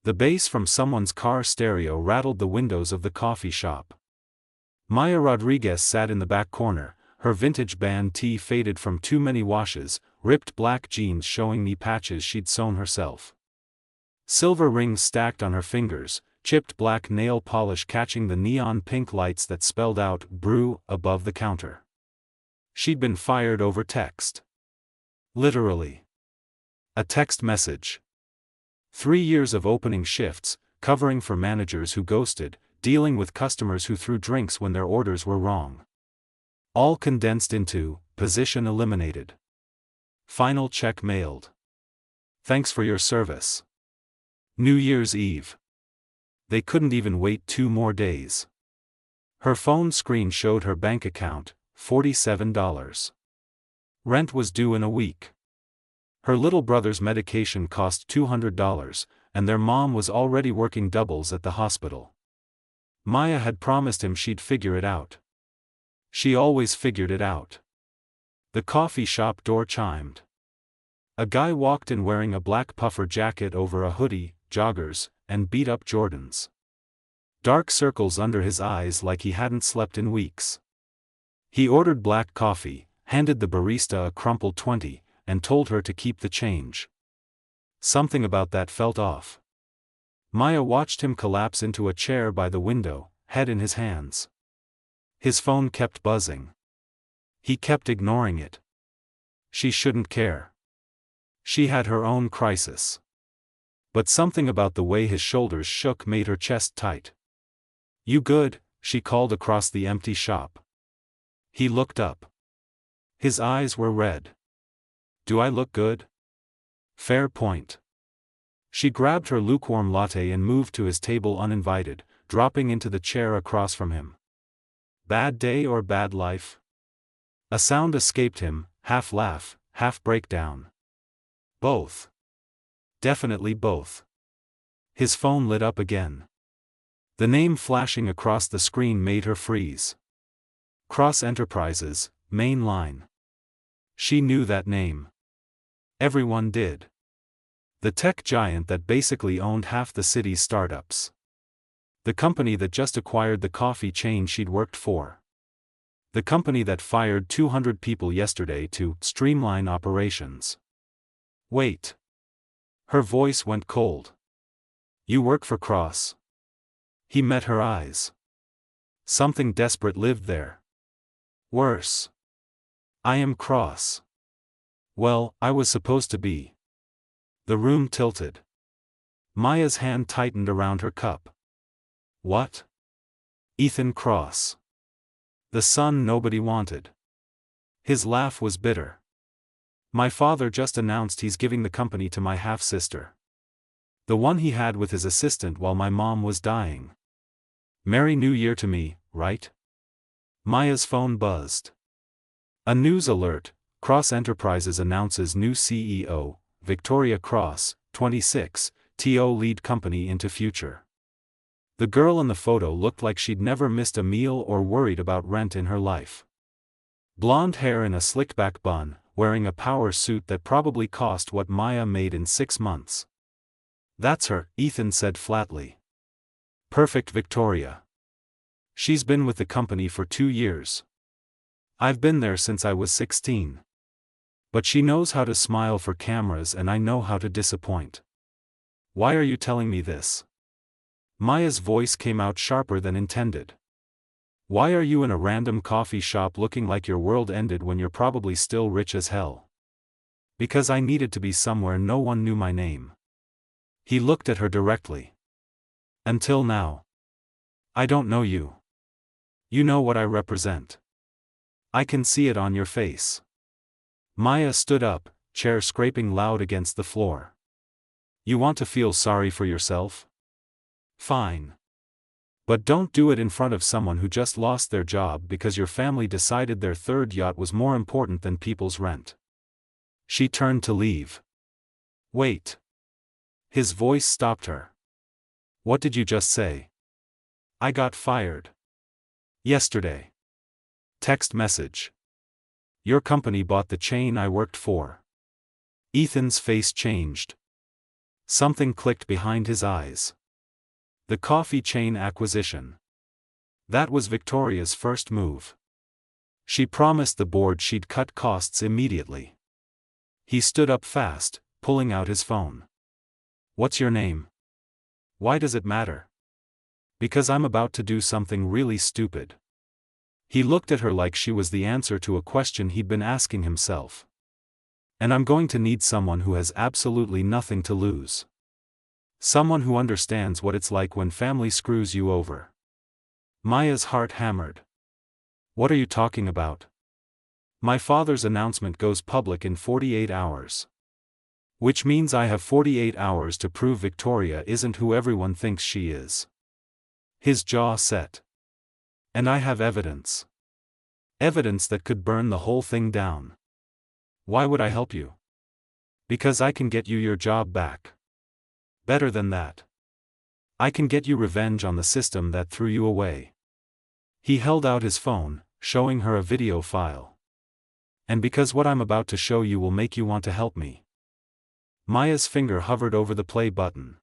The bass from someone's car stereo rattled the windows of the coffee shop. Maya Rodriguez sat in the back corner, her vintage band tee faded from too many washes, ripped black jeans showing knee patches she'd sewn herself. Silver rings stacked on her fingers, chipped black nail polish catching the neon pink lights that spelled out "Brew" above the counter. She'd been fired over text. Literally. A text message. 3 years of opening shifts, covering for managers who ghosted, dealing with customers who threw drinks when their orders were wrong. All condensed into, position eliminated. Final check mailed. Thanks for your service. New Year's Eve. They couldn't even wait 2 more days. Her phone screen showed her bank account, $47. Rent was due in a week. Her little brother's medication cost $200, and their mom was already working doubles at the hospital. Maya had promised him she'd figure it out. She always figured it out. The coffee shop door chimed. A guy walked in wearing a black puffer jacket over a hoodie, joggers, and beat-up Jordans. Dark circles under his eyes like he hadn't slept in weeks. He ordered black coffee, handed the barista a crumpled 20, and told her to keep the change. Something about that felt off. Maya watched him collapse into a chair by the window, head in his hands. His phone kept buzzing. He kept ignoring it. She shouldn't care. She had her own crisis. But something about the way his shoulders shook made her chest tight. "You good?" she called across the empty shop. He looked up. His eyes were red. "Do I look good?" "Fair point." She grabbed her lukewarm latte and moved to his table uninvited, dropping into the chair across from him. "Bad day or bad life?" A sound escaped him, half laugh, half breakdown. "Both. Definitely both." His phone lit up again. The name flashing across the screen made her freeze. Cross Enterprises, main line. She knew that name. Everyone did. The tech giant that basically owned half the city's startups. The company that just acquired the coffee chain she'd worked for. The company that fired 200 people yesterday to streamline operations. "Wait." Her voice went cold. "You work for Cross?" He met her eyes. Something desperate lived there. "Worse. I am Cross." "Well, I was supposed to be." The room tilted. Maya's hand tightened around her cup. "What?" "Ethan Cross. The son nobody wanted." His laugh was bitter. "My father just announced he's giving the company to my half-sister. The one he had with his assistant while my mom was dying. Merry New Year to me, right?" Maya's phone buzzed. A news alert: Cross Enterprises announces new CEO, Victoria Cross, 26, TO lead company into future. The girl in the photo looked like she'd never missed a meal or worried about rent in her life. Blonde hair in a slick-back bun, wearing a power suit that probably cost what Maya made in 6 months. "That's her," Ethan said flatly. "Perfect Victoria. She's been with the company for 2 years. I've been there since I was 16. But she knows how to smile for cameras and I know how to disappoint. Why are you telling me this?" Maya's voice came out sharper than intended. "Why are you in a random coffee shop looking like your world ended when you're probably still rich as hell?" "Because I needed to be somewhere no one knew my name." He looked at her directly. "Until now. I don't know you. You know what I represent. I can see it on your face." Maya stood up, chair scraping loud against the floor. "You want to feel sorry for yourself? Fine. But don't do it in front of someone who just lost their job because your family decided their third yacht was more important than people's rent." She turned to leave. "Wait." His voice stopped her. "What did you just say?" "I got fired. Yesterday. Text message. Your company bought the chain I worked for." Ethan's face changed. Something clicked behind his eyes. The coffee chain acquisition. That was Victoria's first move. She promised the board she'd cut costs immediately. He stood up fast, pulling out his phone. "What's your name?" "Why does it matter?" "Because I'm about to do something really stupid." He looked at her like she was the answer to a question he'd been asking himself. "And I'm going to need someone who has absolutely nothing to lose. Someone who understands what it's like when family screws you over." Maya's heart hammered. "What are you talking about?" "My father's announcement goes public in 48 hours. Which means I have 48 hours to prove Victoria isn't who everyone thinks she is." His jaw set. "And I have evidence. Evidence that could burn the whole thing down." "Why would I help you?" "Because I can get you your job back. Better than that. I can get you revenge on the system that threw you away." He held out his phone, showing her a video file. "And because what I'm about to show you will make you want to help me." Maya's finger hovered over the play button.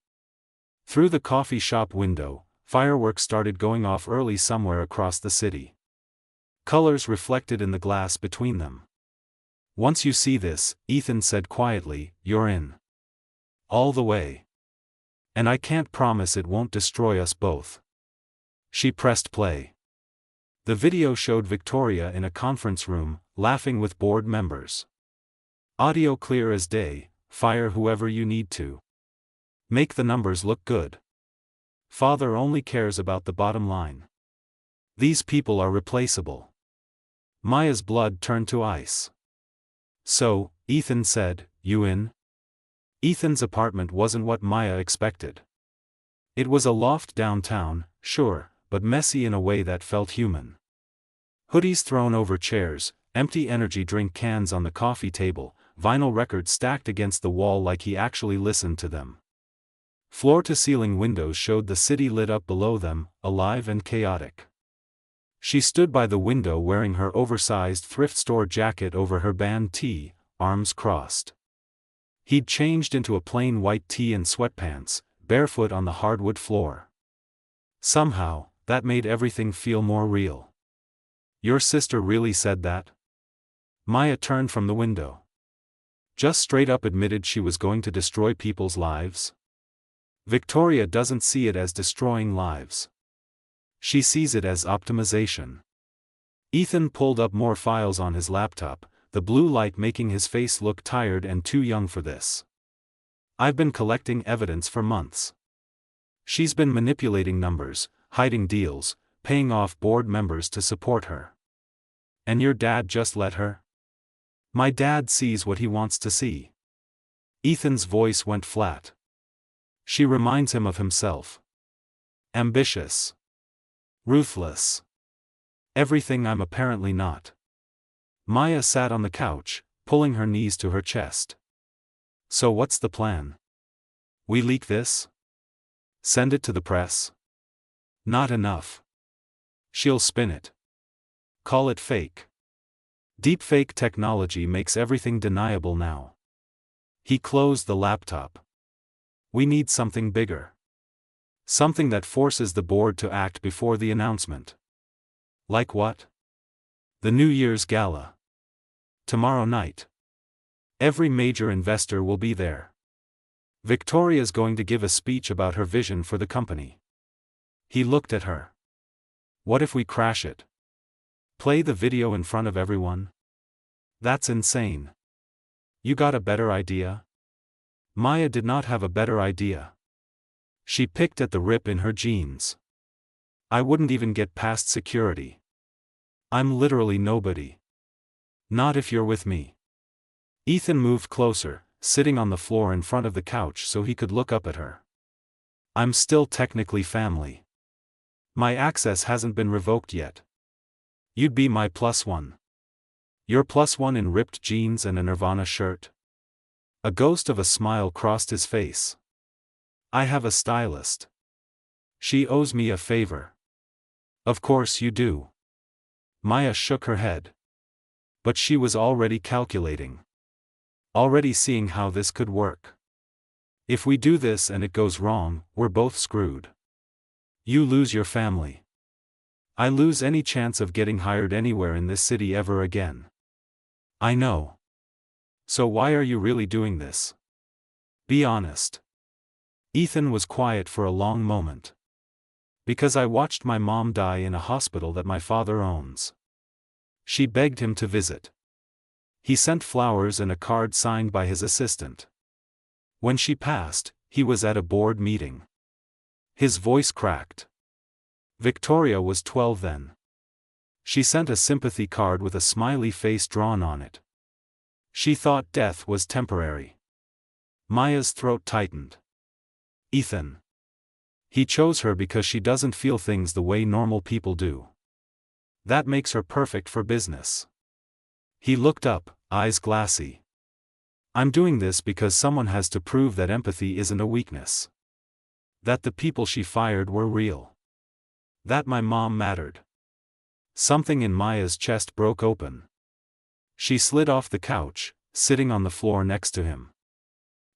Through the coffee shop window, fireworks started going off early somewhere across the city. Colors reflected in the glass between them. "Once you see this," Ethan said quietly, "you're in. All the way. And I can't promise it won't destroy us both." She pressed play. The video showed Victoria in a conference room, laughing with board members. Audio clear as day. "Fire whoever you need to. Make the numbers look good. Father only cares about the bottom line. These people are replaceable." Maya's blood turned to ice. "So," Ethan said, "you in?" Ethan's apartment wasn't what Maya expected. It was a loft downtown, sure, but messy in a way that felt human. Hoodies thrown over chairs, empty energy drink cans on the coffee table, vinyl records stacked against the wall like he actually listened to them. Floor-to-ceiling windows showed the city lit up below them, alive and chaotic. She stood by the window wearing her oversized thrift store jacket over her band tee, arms crossed. He'd changed into a plain white tee and sweatpants, barefoot on the hardwood floor. Somehow, that made everything feel more real. "Your sister really said that?" Maya turned from the window. "Just straight up admitted she was going to destroy people's lives?" "Victoria doesn't see it as destroying lives. She sees it as optimization." Ethan pulled up more files on his laptop, the blue light making his face look tired and too young for this. "I've been collecting evidence for months. She's been manipulating numbers, hiding deals, paying off board members to support her. And your dad just let her?" "My dad sees what he wants to see." Ethan's voice went flat. "She reminds him of himself. Ambitious. Ruthless. Everything I'm apparently not." Maya sat on the couch, pulling her knees to her chest. "So what's the plan? We leak this? Send it to the press? Not enough. She'll spin it. Call it fake. Deepfake technology makes everything deniable now." He closed the laptop. "We need something bigger. Something that forces the board to act before the announcement." "Like what?" "The New Year's Gala. Tomorrow night. Every major investor will be there. Victoria's going to give a speech about her vision for the company." He looked at her. "What if we crash it? Play the video in front of everyone?" "That's insane. You got a better idea?" Maya did not have a better idea. She picked at the rip in her jeans. "I wouldn't even get past security. I'm literally nobody. Not if you're with me." Ethan moved closer, sitting on the floor in front of the couch so he could look up at her. "I'm still technically family. My access hasn't been revoked yet. You'd be my +1. You're +1 in ripped jeans and a Nirvana shirt?" A ghost of a smile crossed his face. "I have a stylist. She owes me a favor." "Of course you do." Maya shook her head. But she was already calculating. Already seeing how this could work. If we do this and it goes wrong, we're both screwed. You lose your family. I lose any chance of getting hired anywhere in this city ever again. I know. So why are you really doing this? Be honest. Ethan was quiet for a long moment. Because I watched my mom die in a hospital that my father owns. She begged him to visit. He sent flowers and a card signed by his assistant. When she passed, he was at a board meeting. His voice cracked. Victoria was 12 then. She sent a sympathy card with a smiley face drawn on it. She thought death was temporary. Maya's throat tightened. Ethan. He chose her because she doesn't feel things the way normal people do. That makes her perfect for business. He looked up, eyes glassy. I'm doing this because someone has to prove that empathy isn't a weakness. That the people she fired were real. That my mom mattered. Something in Maya's chest broke open. She slid off the couch, sitting on the floor next to him.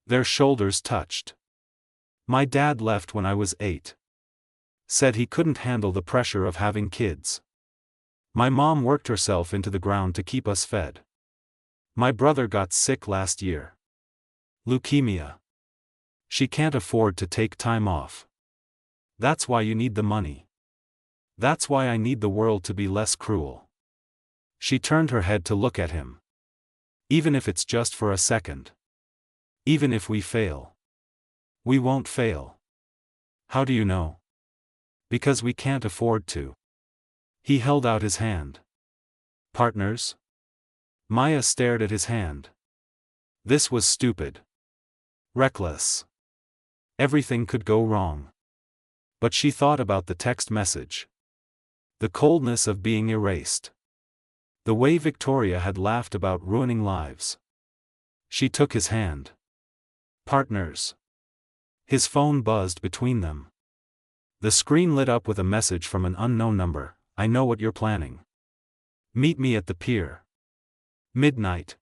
Their shoulders touched. My dad left when I was 8. Said he couldn't handle the pressure of having kids. My mom worked herself into the ground to keep us fed. My brother got sick last year. Leukemia. She can't afford to take time off. That's why you need the money. That's why I need the world to be less cruel. She turned her head to look at him. Even if it's just for a second. Even if we fail. We won't fail. How do you know? Because we can't afford to. He held out his hand. Partners? Maya stared at his hand. This was stupid. Reckless. Everything could go wrong. But she thought about the text message. The coldness of being erased. The way Victoria had laughed about ruining lives. She took his hand. Partners. His phone buzzed between them. The screen lit up with a message from an unknown number. I know what you're planning. Meet me at the pier. Midnight.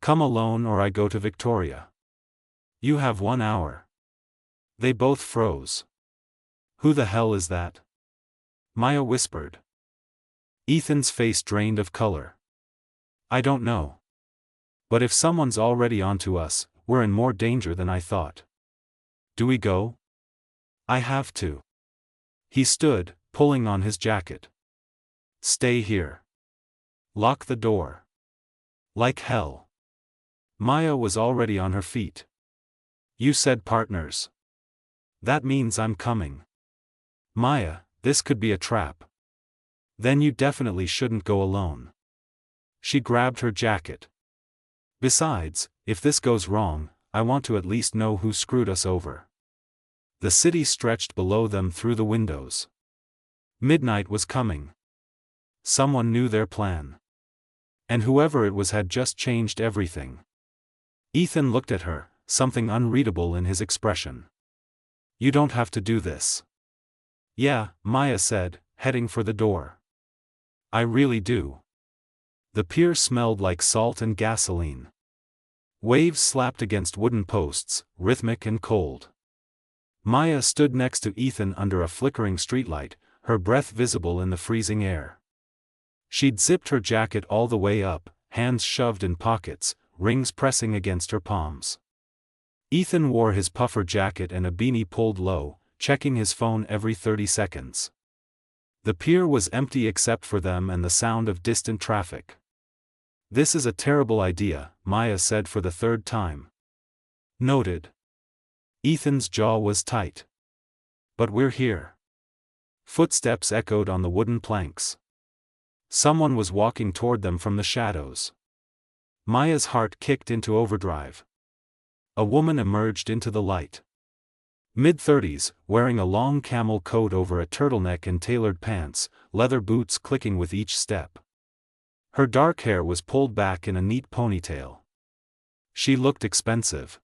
Come alone or I go to Victoria. You have 1 hour. They both froze. Who the hell is that? Maya whispered. Ethan's face drained of color. I don't know. But if someone's already onto us, we're in more danger than I thought. Do we go? I have to. He stood, pulling on his jacket. Stay here. Lock the door. Like hell. Maya was already on her feet. You said partners. That means I'm coming. Maya, this could be a trap. Then you definitely shouldn't go alone. She grabbed her jacket. Besides, if this goes wrong, I want to at least know who screwed us over. The city stretched below them through the windows. Midnight was coming. Someone knew their plan. And whoever it was had just changed everything. Ethan looked at her, something unreadable in his expression. You don't have to do this. Yeah, Maya said, heading for the door. I really do. The pier smelled like salt and gasoline. Waves slapped against wooden posts, rhythmic and cold. Maya stood next to Ethan under a flickering streetlight, her breath visible in the freezing air. She'd zipped her jacket all the way up, hands shoved in pockets, rings pressing against her palms. Ethan wore his puffer jacket and a beanie pulled low, checking his phone every 30 seconds. The pier was empty except for them and the sound of distant traffic. This is a terrible idea, Maya said for the 3rd time. Noted. Ethan's jaw was tight. But we're here. Footsteps echoed on the wooden planks. Someone was walking toward them from the shadows. Maya's heart kicked into overdrive. A woman emerged into the light. Mid-30s, wearing a long camel coat over a turtleneck and tailored pants, leather boots clicking with each step. Her dark hair was pulled back in a neat ponytail. She looked expensive.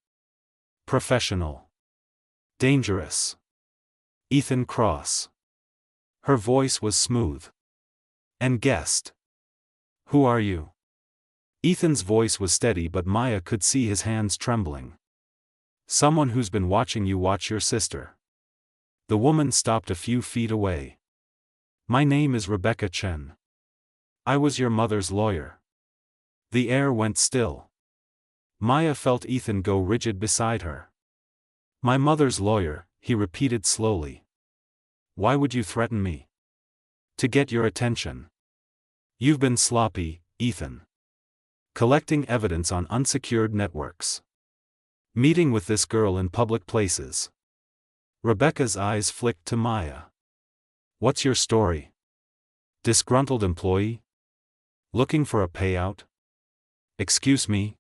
Professional. Dangerous. Ethan Cross. Her voice was smooth. And guessed. Who are you? Ethan's voice was steady but Maya could see his hands trembling. Someone who's been watching you watch your sister. The woman stopped a few feet away. My name is Rebecca Chen. I was your mother's lawyer. The air went still. Maya felt Ethan go rigid beside her. My mother's lawyer, he repeated slowly. Why would you threaten me? To get your attention. You've been sloppy, Ethan. Collecting evidence on unsecured networks. Meeting with this girl in public places. Rebecca's eyes flicked to Maya. What's your story? Disgruntled employee? Looking for a payout? Excuse me?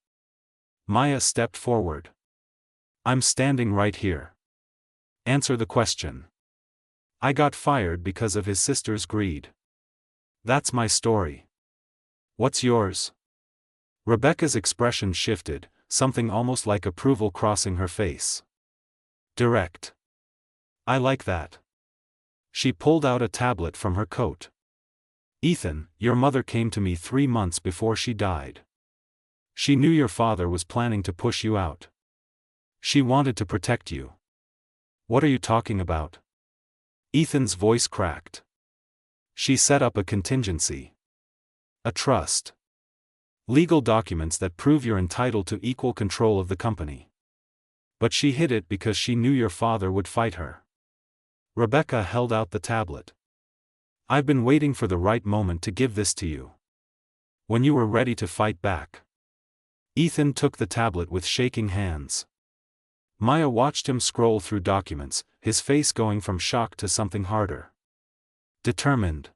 Maya stepped forward. I'm standing right here. Answer the question. I got fired because of his sister's greed. That's my story. What's yours? Rebecca's expression shifted, something almost like approval crossing her face. Direct. I like that. She pulled out a tablet from her coat. Ethan, your mother came to me 3 months before she died. She knew your father was planning to push you out. She wanted to protect you. What are you talking about? Ethan's voice cracked. She set up a contingency. A trust. Legal documents that prove you're entitled to equal control of the company. But she hid it because she knew your father would fight her. Rebecca held out the tablet. I've been waiting for the right moment to give this to you. When you were ready to fight back. Ethan took the tablet with shaking hands. Maya watched him scroll through documents, his face going from shock to something harder. Determined.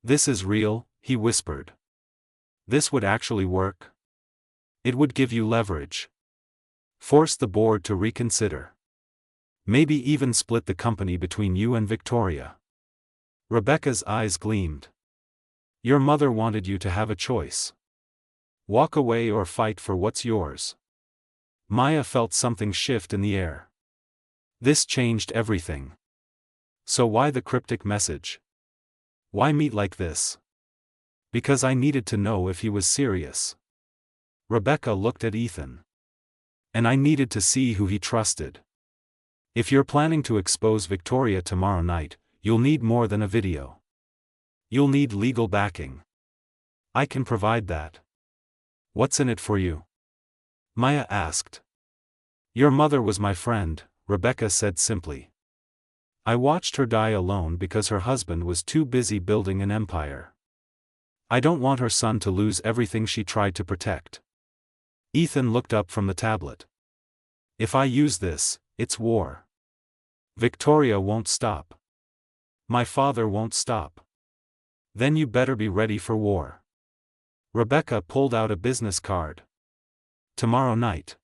This is real, he whispered. This would actually work. It would give you leverage. Force the board to reconsider. Maybe even split the company between you and Victoria. Rebecca's eyes gleamed. Your mother wanted you to have a choice. Walk away or fight for what's yours. Maya felt something shift in the air. This changed everything. So why the cryptic message? Why meet like this? Because I needed to know if he was serious. Rebecca looked at Ethan. And I needed to see who he trusted. If you're planning to expose Victoria tomorrow night, you'll need more than a video. You'll need legal backing. I can provide that. What's in it for you? Maya asked. Your mother was my friend, Rebecca said simply. I watched her die alone because her husband was too busy building an empire. I don't want her son to lose everything she tried to protect. Ethan looked up from the tablet. If I use this, it's war. Victoria won't stop. My father won't stop. Then you better be ready for war. Rebecca pulled out a business card. Tomorrow night.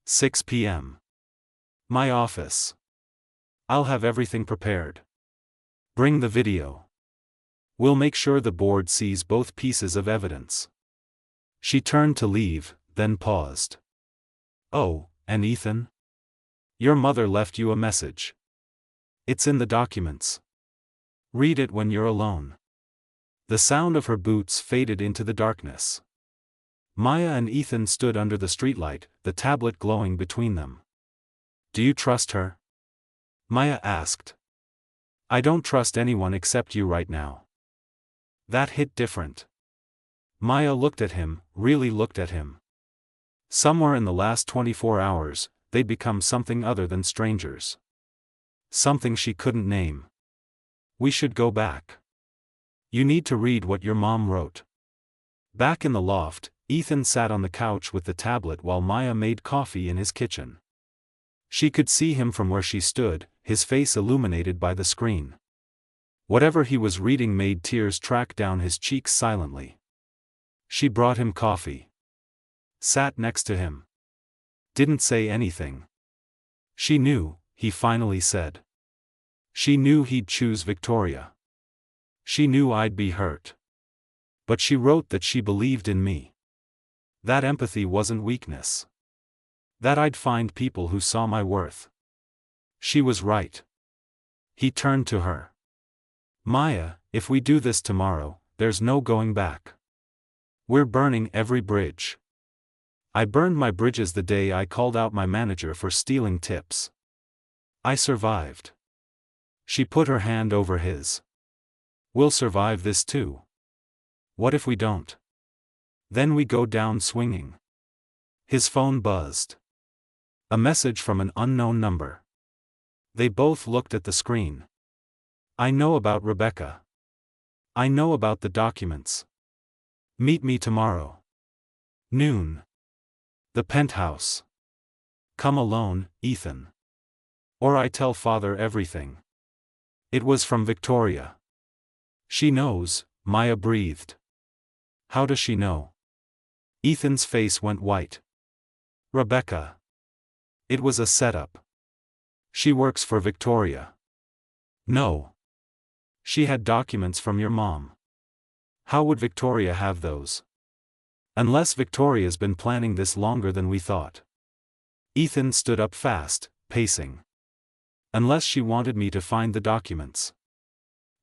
6 p.m. My office. I'll have everything prepared. Bring the video. We'll make sure the board sees both pieces of evidence. She turned to leave, then paused. Oh, and Ethan? Your mother left you a message. It's in the documents. Read it when you're alone. The sound of her boots faded into the darkness. Maya and Ethan stood under the streetlight, the tablet glowing between them. Do you trust her? Maya asked. I don't trust anyone except you right now. That hit different. Maya looked at him, really looked at him. Somewhere in the last 24 hours, they'd become something other than strangers. Something she couldn't name. We should go back. You need to read what your mom wrote. Back in the loft, Ethan sat on the couch with the tablet while Maya made coffee in his kitchen. She could see him from where she stood, his face illuminated by the screen. Whatever he was reading made tears track down his cheeks silently. She brought him coffee. Sat next to him. Didn't say anything. She knew, he finally said. She knew he'd choose Victoria. She knew I'd be hurt. But she wrote that she believed in me. That empathy wasn't weakness. That I'd find people who saw my worth. She was right. He turned to her. Maya, if we do this tomorrow, there's no going back. We're burning every bridge. I burned my bridges the day I called out my manager for stealing tips. I survived. She put her hand over his. We'll survive this too. What if we don't? Then we go down swinging. His phone buzzed. A message from an unknown number. They both looked at the screen. I know about Rebecca. I know about the documents. Meet me tomorrow. Noon. The penthouse. Come alone, Ethan. Or I tell father everything. It was from Victoria. She knows, Maya breathed. How does she know? Ethan's face went white. Rebecca. It was a setup. She works for Victoria. No. She had documents from your mom. How would Victoria have those? Unless Victoria's been planning this longer than we thought. Ethan stood up fast, pacing. Unless she wanted me to find the documents.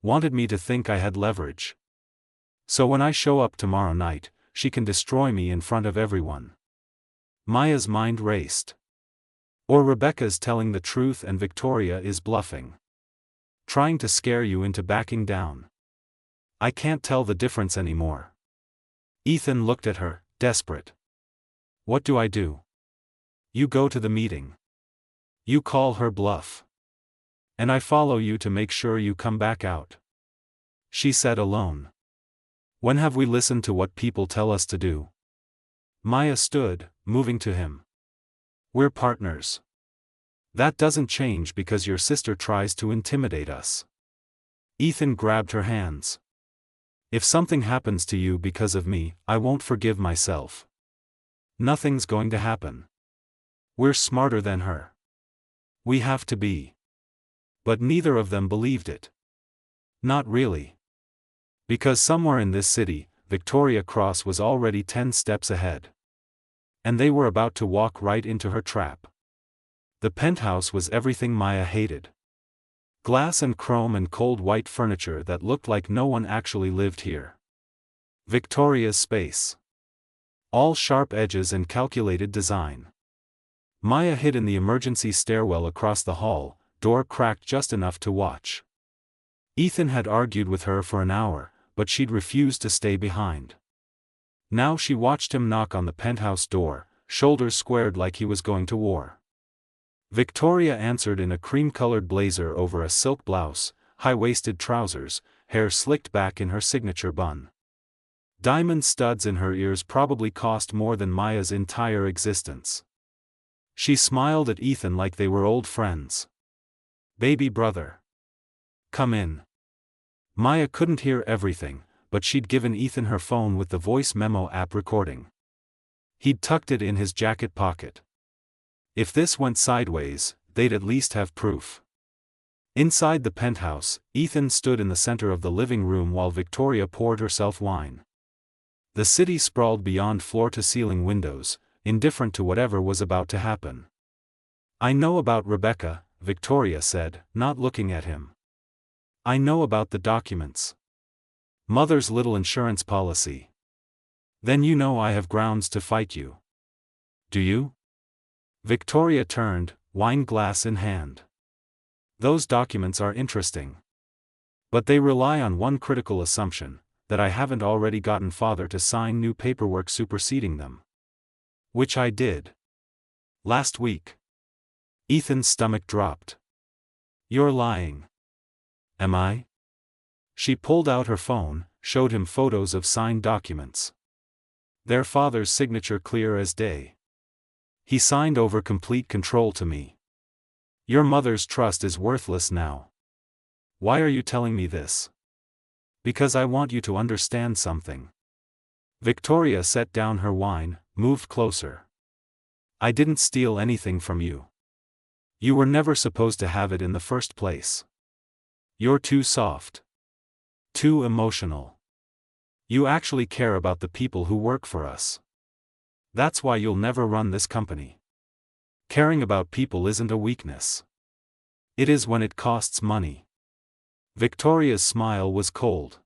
Wanted me to think I had leverage. So when I show up tomorrow night, she can destroy me in front of everyone. Maya's mind raced. Or Rebecca's telling the truth and Victoria is bluffing. Trying to scare you into backing down. I can't tell the difference anymore. Ethan looked at her, desperate. What do I do? You go to the meeting. You call her bluff. And I follow you to make sure you come back out. She said alone. When have we listened to what people tell us to do? Maya stood, moving to him. We're partners. That doesn't change because your sister tries to intimidate us. Ethan grabbed her hands. If something happens to you because of me, I won't forgive myself. Nothing's going to happen. We're smarter than her. We have to be. But neither of them believed it. Not really. Because somewhere in this city, Victoria Cross was already 10 steps ahead. And they were about to walk right into her trap. The penthouse was everything Maya hated. Glass and chrome and cold white furniture that looked like no one actually lived here. Victoria's space. All sharp edges and calculated design. Maya hid in the emergency stairwell across the hall, door cracked just enough to watch. Ethan had argued with her for an hour, but she'd refused to stay behind. Now she watched him knock on the penthouse door, shoulders squared like he was going to war. Victoria answered in a cream-colored blazer over a silk blouse, high-waisted trousers, hair slicked back in her signature bun. Diamond studs in her ears probably cost more than Maya's entire existence. She smiled at Ethan like they were old friends. Baby brother. Come in. Maya couldn't hear everything, but she'd given Ethan her phone with the voice memo app recording. He'd tucked it in his jacket pocket. If this went sideways, they'd at least have proof. Inside the penthouse, Ethan stood in the center of the living room while Victoria poured herself wine. The city sprawled beyond floor-to-ceiling windows, indifferent to whatever was about to happen. I know about Rebecca, Victoria said, not looking at him. I know about the documents. Mother's little insurance policy. Then you know I have grounds to fight you. Do you? Victoria turned, wine glass in hand. Those documents are interesting. But they rely on one critical assumption, that I haven't already gotten father to sign new paperwork superseding them. Which I did. Last week. Ethan's stomach dropped. You're lying. Am I? She pulled out her phone, showed him photos of signed documents. Their father's signature clear as day. He signed over complete control to me. Your mother's trust is worthless now. Why are you telling me this? Because I want you to understand something. Victoria set down her wine, moved closer. I didn't steal anything from you. You were never supposed to have it in the first place. You're too soft. Too emotional. You actually care about the people who work for us. That's why you'll never run this company. Caring about people isn't a weakness. It is when it costs money. Victoria's smile was cold.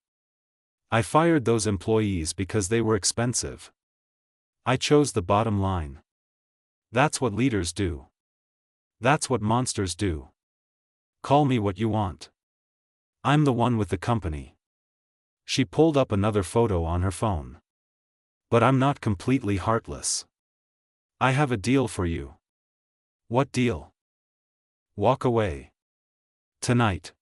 I fired those employees because they were expensive. I chose the bottom line. That's what leaders do. That's what monsters do. Call me what you want. I'm the one with the company. She pulled up another photo on her phone. But I'm not completely heartless. I have a deal for you. What deal? Walk away. Tonight.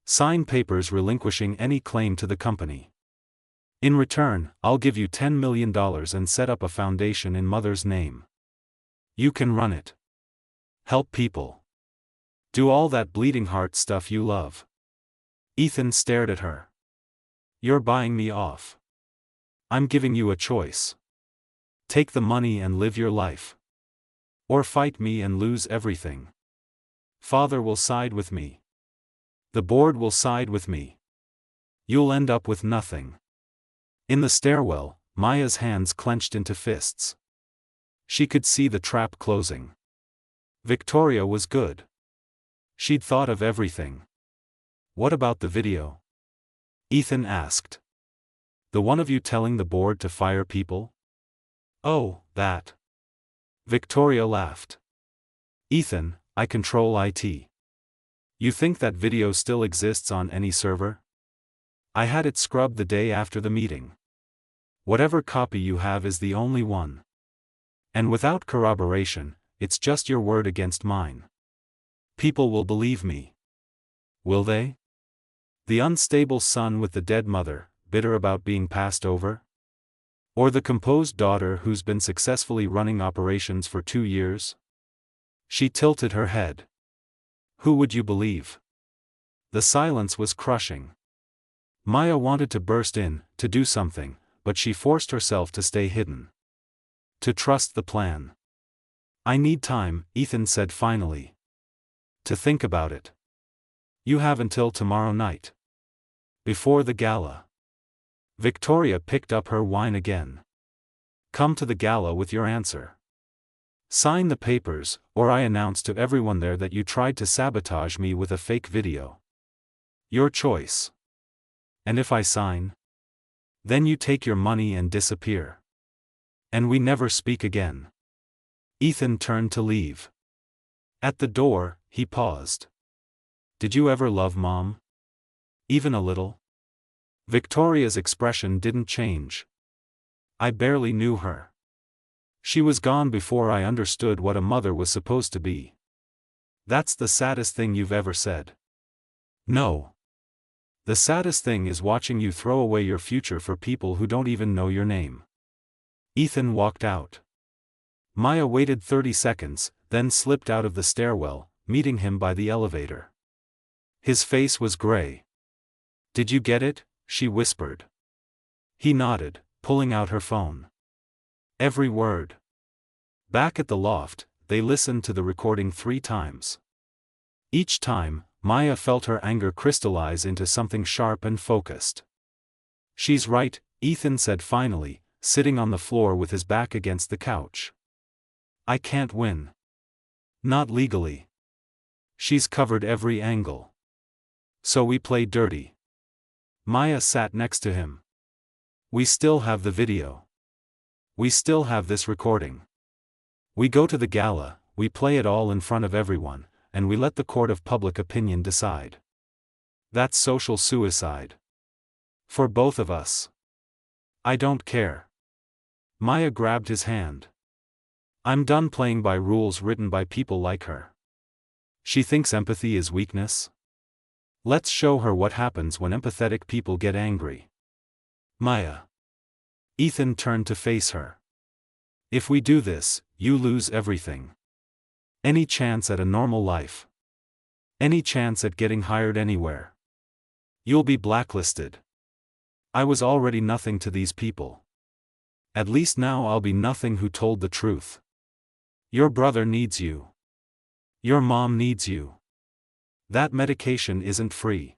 Sign papers relinquishing any claim to the company. In return, I'll give you $10 million and set up a foundation in Mother's name. You can run it. Help people. Do all that bleeding heart stuff you love. Ethan stared at her. You're buying me off. I'm giving you a choice. Take the money and live your life. Or fight me and lose everything. Father will side with me. The board will side with me. You'll end up with nothing. In the stairwell, Maya's hands clenched into fists. She could see the trap closing. Victoria was good. She'd thought of everything. What about the video? Ethan asked. The one of you telling the board to fire people? Oh, that. Victoria laughed. Ethan, I control IT. You think that video still exists on any server? I had it scrubbed the day after the meeting. Whatever copy you have is the only one. And without corroboration, it's just your word against mine. People will believe me. Will they? The unstable son with the dead mother, bitter about being passed over? Or the composed daughter who's been successfully running operations for 2 years? She tilted her head. Who would you believe? The silence was crushing. Maya wanted to burst in, to do something, but she forced herself to stay hidden. To trust the plan. I need time, Ethan said finally. To think about it. You have until tomorrow night. Before the gala. Victoria picked up her wine again. Come to the gala with your answer. Sign the papers, or I announce to everyone there that you tried to sabotage me with a fake video. Your choice. And if I sign? Then you take your money and disappear. And we never speak again. Ethan turned to leave. At the door, he paused. Did you ever love Mom? Even a little? Victoria's expression didn't change. I barely knew her. She was gone before I understood what a mother was supposed to be. That's the saddest thing you've ever said. No. The saddest thing is watching you throw away your future for people who don't even know your name. Ethan walked out. Maya waited 30 seconds, then slipped out of the stairwell, meeting him by the elevator. His face was gray. Did you get it? She whispered. He nodded, pulling out her phone. Every word. Back at the loft, they listened to the recording 3 times. Each time, Maya felt her anger crystallize into something sharp and focused. She's right, Ethan said finally, sitting on the floor with his back against the couch. I can't win. Not legally. She's covered every angle. So we play dirty. Maya sat next to him. We still have the video. We still have this recording. We go to the gala, we play it all in front of everyone, and we let the court of public opinion decide. That's social suicide. For both of us. I don't care. Maya grabbed his hand. I'm done playing by rules written by people like her. She thinks empathy is weakness? Let's show her what happens when empathetic people get angry. Maya. Ethan turned to face her. If we do this, you lose everything. Any chance at a normal life. Any chance at getting hired anywhere. You'll be blacklisted. I was already nothing to these people. At least now I'll be nothing who told the truth. Your brother needs you. Your mom needs you. That medication isn't free.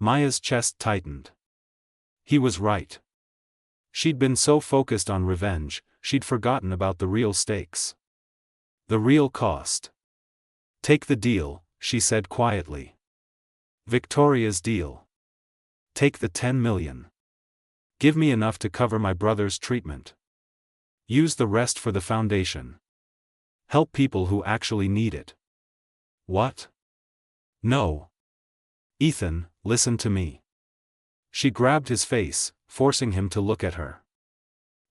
Maya's chest tightened. He was right. She'd been so focused on revenge, she'd forgotten about the real stakes. The real cost. Take the deal, she said quietly. Victoria's deal. Take the 10 million. Give me enough to cover my brother's treatment. Use the rest for the foundation. Help people who actually need it. What? No. Ethan, listen to me. She grabbed his face, forcing him to look at her.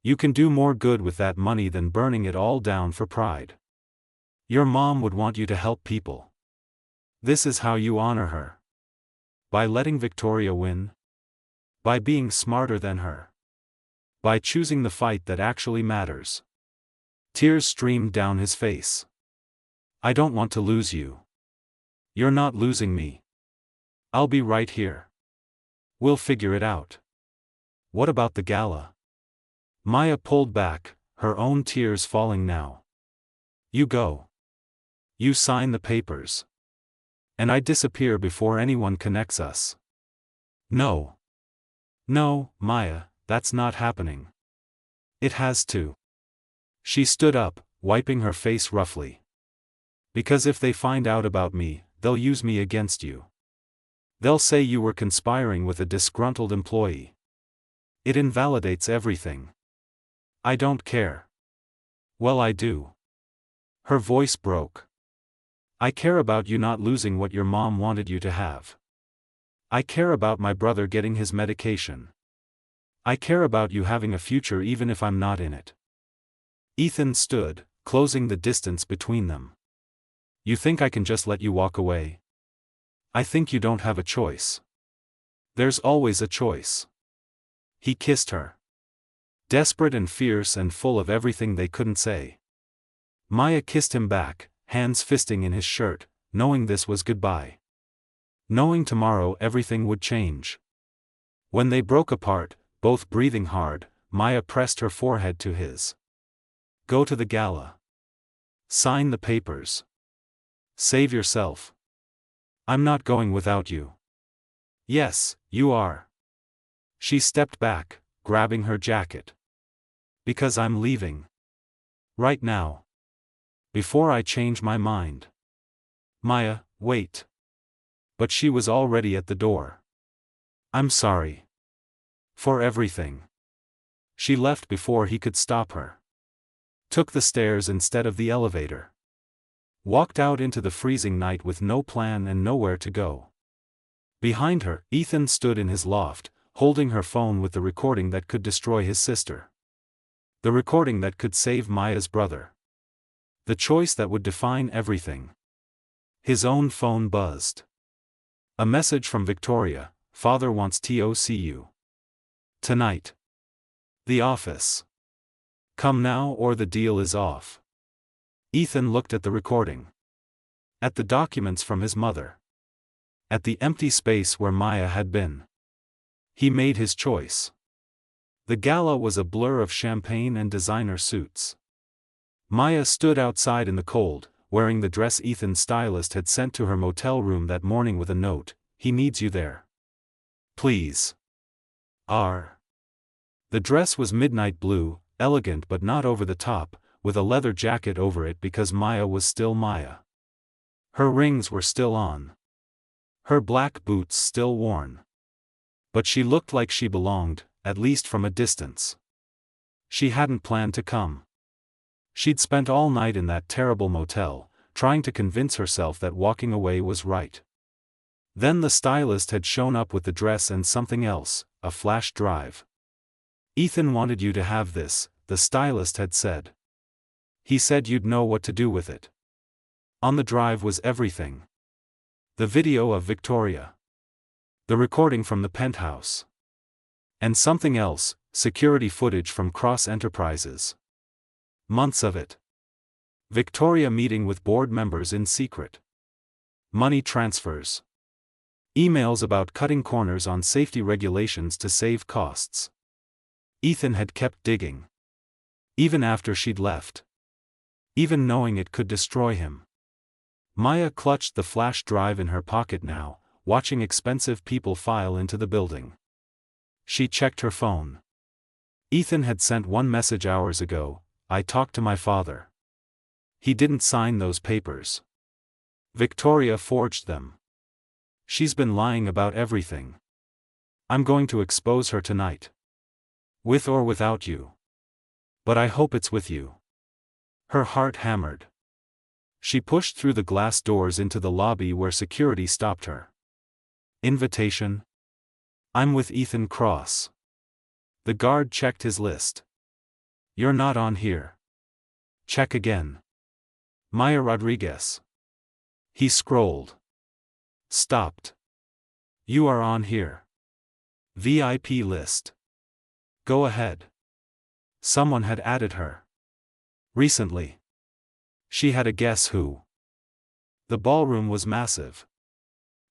You can do more good with that money than burning it all down for pride. Your mom would want you to help people. This is how you honor her. By letting Victoria win. By being smarter than her. By choosing the fight that actually matters. Tears streamed down his face. I don't want to lose you. You're not losing me. I'll be right here. We'll figure it out. What about the gala? Maya pulled back, her own tears falling now. You go. You sign the papers. And I disappear before anyone connects us. No. No, Maya, that's not happening. It has to. She stood up, wiping her face roughly. Because if they find out about me, they'll use me against you. They'll say you were conspiring with a disgruntled employee. It invalidates everything. I don't care. Well, I do. Her voice broke. I care about you not losing what your mom wanted you to have. I care about my brother getting his medication. I care about you having a future even if I'm not in it. Ethan stood, closing the distance between them. You think I can just let you walk away? I think you don't have a choice. There's always a choice. He kissed her. Desperate and fierce and full of everything they couldn't say. Maya kissed him back, hands fisting in his shirt, knowing this was goodbye. Knowing tomorrow everything would change. When they broke apart, both breathing hard, Maya pressed her forehead to his. Go to the gala. Sign the papers. Save yourself. I'm not going without you. Yes, you are. She stepped back, grabbing her jacket. Because I'm leaving. Right now. Before I change my mind. Maya, wait. But she was already at the door. I'm sorry. For everything. She left before he could stop her. Took the stairs instead of the elevator. Walked out into the freezing night with no plan and nowhere to go. Behind her, Ethan stood in his loft, holding her phone with the recording that could destroy his sister. The recording that could save Maya's brother. The choice that would define everything. His own phone buzzed. A message from Victoria, Father wants to see you. Tonight. The office. Come now or the deal is off. Ethan looked at the recording. At the documents from his mother. At the empty space where Maya had been. He made his choice. The gala was a blur of champagne and designer suits. Maya stood outside in the cold, wearing the dress Ethan's stylist had sent to her motel room that morning with a note, he needs you there. Please. R. The dress was midnight blue, elegant but not over the top, with a leather jacket over it because Maya was still Maya. Her rings were still on. Her black boots still worn. But she looked like she belonged, at least from a distance. She hadn't planned to come. She'd spent all night in that terrible motel, trying to convince herself that walking away was right. Then the stylist had shown up with the dress and something else, a flash drive. Ethan wanted you to have this, the stylist had said. He said you'd know what to do with it. On the drive was everything. The video of Victoria. The recording from the penthouse. And something else, security footage from Cross Enterprises. Months of it. Victoria meeting with board members in secret. Money transfers. Emails about cutting corners on safety regulations to save costs. Ethan had kept digging. Even after she'd left. Even knowing it could destroy him. Maya clutched the flash drive in her pocket now, watching expensive people file into the building. She checked her phone. Ethan had sent one message hours ago, I talked to my father. He didn't sign those papers. Victoria forged them. She's been lying about everything. I'm going to expose her tonight. With or without you. But I hope it's with you. Her heart hammered. She pushed through the glass doors into the lobby where security stopped her. Invitation? I'm with Ethan Cross. The guard checked his list. You're not on here. Check again. Maya Rodriguez. He scrolled. Stopped. You are on here. VIP list. Go ahead. Someone had added her. Recently. She had a guess who. The ballroom was massive.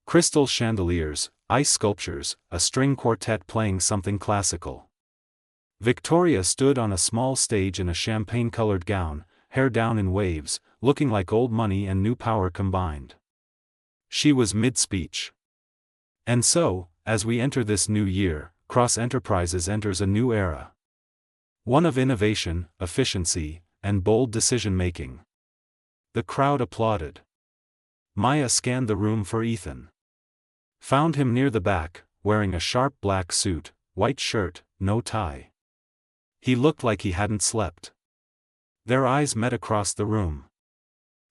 Crystal chandeliers, ice sculptures, a string quartet playing something classical. Victoria stood on a small stage in a champagne-colored gown, hair down in waves, looking like old money and new power combined. She was mid-speech. And so, as we enter this new year, Cross Enterprises enters a new era. One of innovation, efficiency, and bold decision-making. The crowd applauded. Maya scanned the room for Ethan. Found him near the back, wearing a sharp black suit, white shirt, no tie. He looked like he hadn't slept. Their eyes met across the room.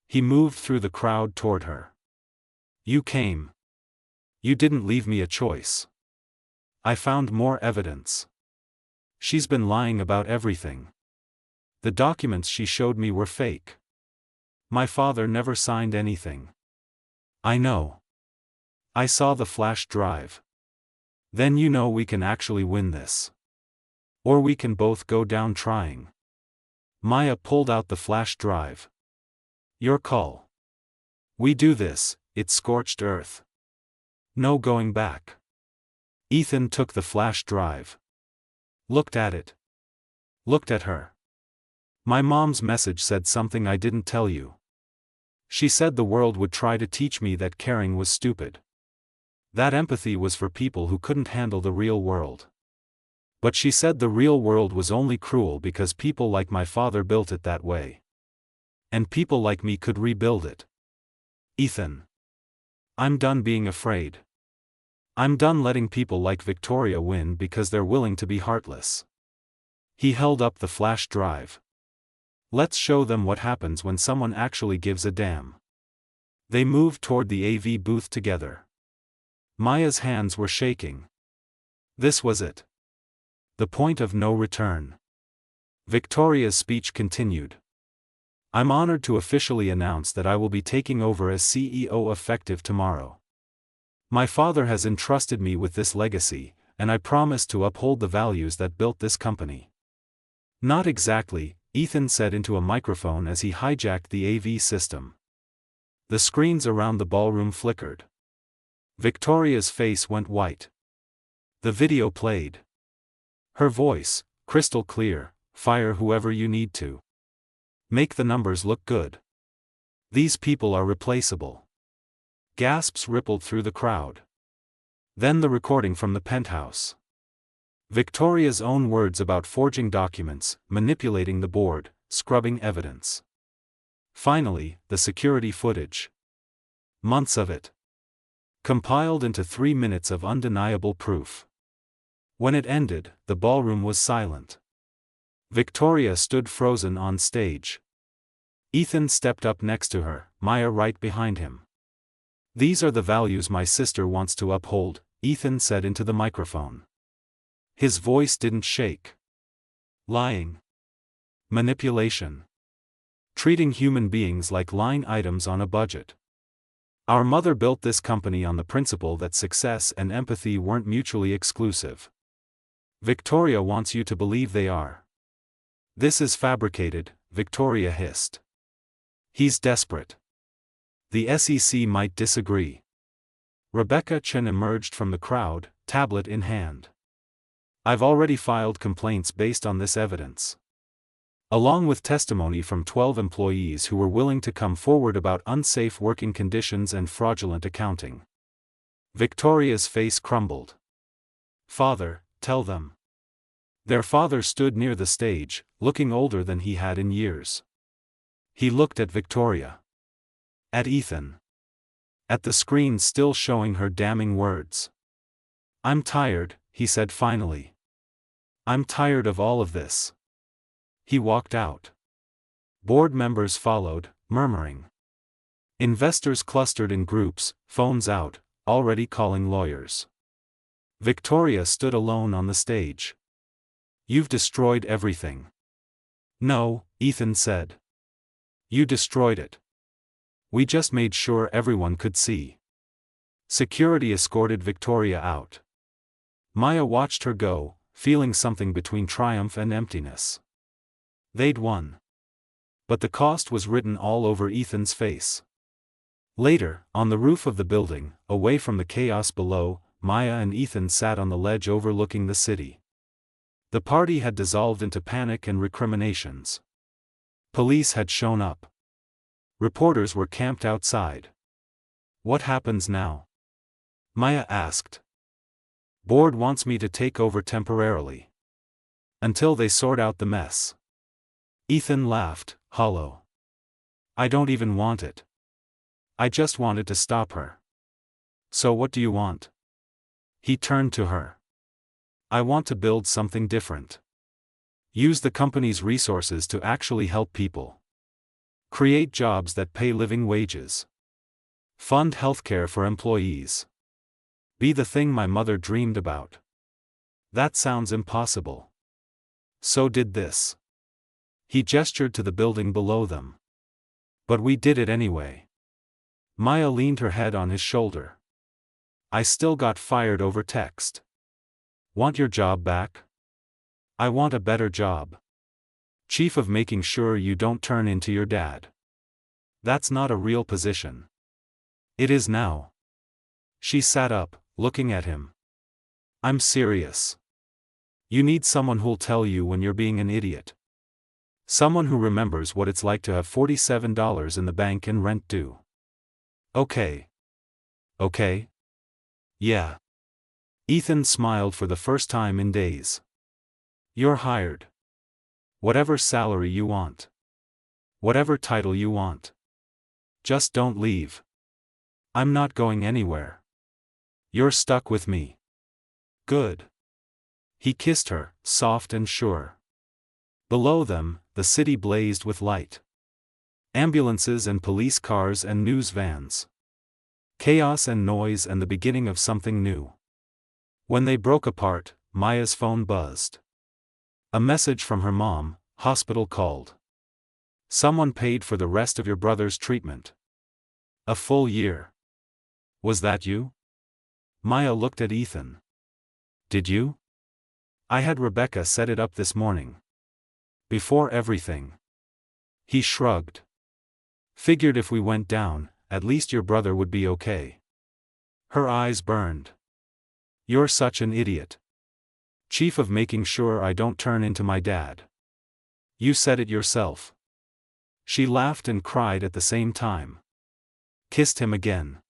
He moved through the crowd toward her. You came. You didn't leave me a choice. I found more evidence. She's been lying about everything. The documents she showed me were fake. My father never signed anything. I know. I saw the flash drive. Then you know we can actually win this. Or we can both go down trying. Maya pulled out the flash drive. Your call. We do this, it's scorched earth. No going back. Ethan took the flash drive. Looked at it. Looked at her. My mom's message said something I didn't tell you. She said the world would try to teach me that caring was stupid. That empathy was for people who couldn't handle the real world. But she said the real world was only cruel because people like my father built it that way. And people like me could rebuild it. Ethan. I'm done being afraid. I'm done letting people like Victoria win because they're willing to be heartless. He held up the flash drive. Let's show them what happens when someone actually gives a damn. They moved toward the AV booth together. Maya's hands were shaking. This was it. The point of no return. Victoria's speech continued. I'm honored to officially announce that I will be taking over as CEO effective tomorrow. My father has entrusted me with this legacy, and I promise to uphold the values that built this company. Not exactly, Ethan said into a microphone as he hijacked the AV system. The screens around the ballroom flickered. Victoria's face went white. The video played. Her voice, crystal clear, fire whoever you need to. Make the numbers look good. These people are replaceable. Gasps rippled through the crowd. Then the recording from the penthouse. Victoria's own words about forging documents, manipulating the board, scrubbing evidence. Finally, the security footage. Months of it. Compiled into 3 minutes of undeniable proof. When it ended, the ballroom was silent. Victoria stood frozen on stage. Ethan stepped up next to her, Maya right behind him. These are the values my sister wants to uphold, Ethan said into the microphone. His voice didn't shake. Lying. Manipulation. Treating human beings like line items on a budget. Our mother built this company on the principle that success and empathy weren't mutually exclusive. Victoria wants you to believe they are. This is fabricated, Victoria hissed. He's desperate. The SEC might disagree. Rebecca Chen emerged from the crowd, tablet in hand. I've already filed complaints based on this evidence. Along with testimony from 12 employees who were willing to come forward about unsafe working conditions and fraudulent accounting. Victoria's face crumbled. Father, tell them. Their father stood near the stage, looking older than he had in years. He looked at Victoria. At Ethan. At the screen still showing her damning words. I'm tired, he said finally. I'm tired of all of this. He walked out. Board members followed, murmuring. Investors clustered in groups, phones out, already calling lawyers. Victoria stood alone on the stage. "You've destroyed everything." "No," Ethan said. "You destroyed it. We just made sure everyone could see." Security escorted Victoria out. Maya watched her go, feeling something between triumph and emptiness. They'd won. But the cost was written all over Ethan's face. Later, on the roof of the building, away from the chaos below, Maya and Ethan sat on the ledge overlooking the city. The party had dissolved into panic and recriminations. Police had shown up. Reporters were camped outside. "What happens now?" Maya asked. "Board wants me to take over temporarily. Until they sort out the mess." Ethan laughed, hollow. "I don't even want it. I just wanted to stop her." "So what do you want?" He turned to her. "I want to build something different. Use the company's resources to actually help people. Create jobs that pay living wages. Fund healthcare for employees. Be the thing my mother dreamed about." "That sounds impossible." "So did this." He gestured to the building below them. "But we did it anyway." Maya leaned her head on his shoulder. "I still got fired over text. Want your job back?" "I want a better job. Chief of making sure you don't turn into your dad." "That's not a real position." "It is now." She sat up, looking at him. "I'm serious. You need someone who'll tell you when you're being an idiot. Someone who remembers what it's like to have $47 in the bank and rent due." "Okay. Okay? Yeah." Ethan smiled for the first time in days. "You're hired. Whatever salary you want. Whatever title you want. Just don't leave." "I'm not going anywhere. You're stuck with me." "Good." He kissed her, soft and sure. Below them, the city blazed with light. Ambulances and police cars and news vans. Chaos and noise and the beginning of something new. When they broke apart, Maya's phone buzzed. A message from her mom, "Hospital called. Someone paid for the rest of your brother's treatment. A full year." "Was that you?" Maya looked at Ethan. "Did you?" "I had Rebecca set it up this morning. Before everything." He shrugged. "Figured if we went down, at least your brother would be okay." Her eyes burned. "You're such an idiot. Chief of making sure I don't turn into my dad. You said it yourself." She laughed and cried at the same time. Kissed him again.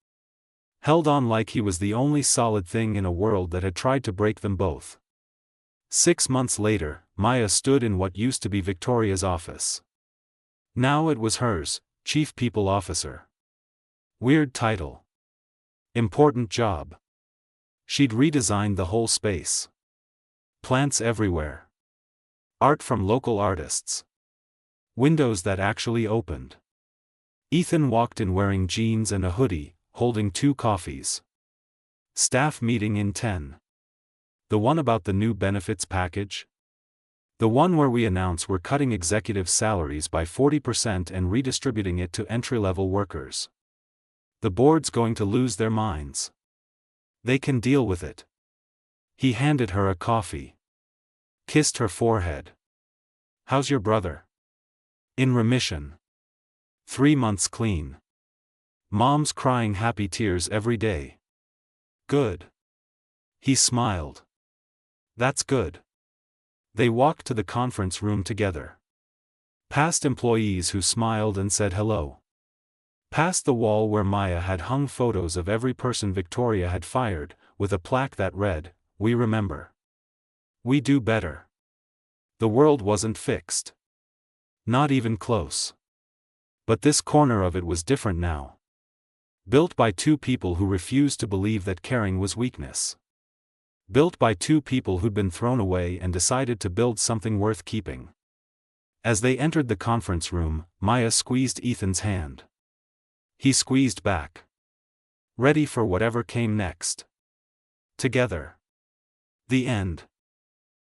Held on like he was the only solid thing in a world that had tried to break them both. 6 months later, Maya stood in what used to be Victoria's office. Now it was hers, Chief People Officer. Weird title. Important job. She'd redesigned the whole space. Plants everywhere. Art from local artists. Windows that actually opened. Ethan walked in wearing jeans and a hoodie, holding 2 coffees. Staff meeting in 10. The one about the new benefits package? The one where we announce we're cutting executive salaries by 40% and redistributing it to entry-level workers. The board's going to lose their minds. They can deal with it. He handed her a coffee. Kissed her forehead. "How's your brother?" "In remission. 3 months clean. Mom's crying happy tears every day." "Good." He smiled. "That's good." They walked to the conference room together. Past employees who smiled and said hello. Past the wall where Maya had hung photos of every person Victoria had fired, with a plaque that read, "We remember. We do better." The world wasn't fixed. Not even close. But this corner of it was different now. Built by 2 people who refused to believe that caring was weakness. Built by 2 people who'd been thrown away and decided to build something worth keeping. As they entered the conference room, Maya squeezed Ethan's hand. He squeezed back. Ready for whatever came next. Together. The end.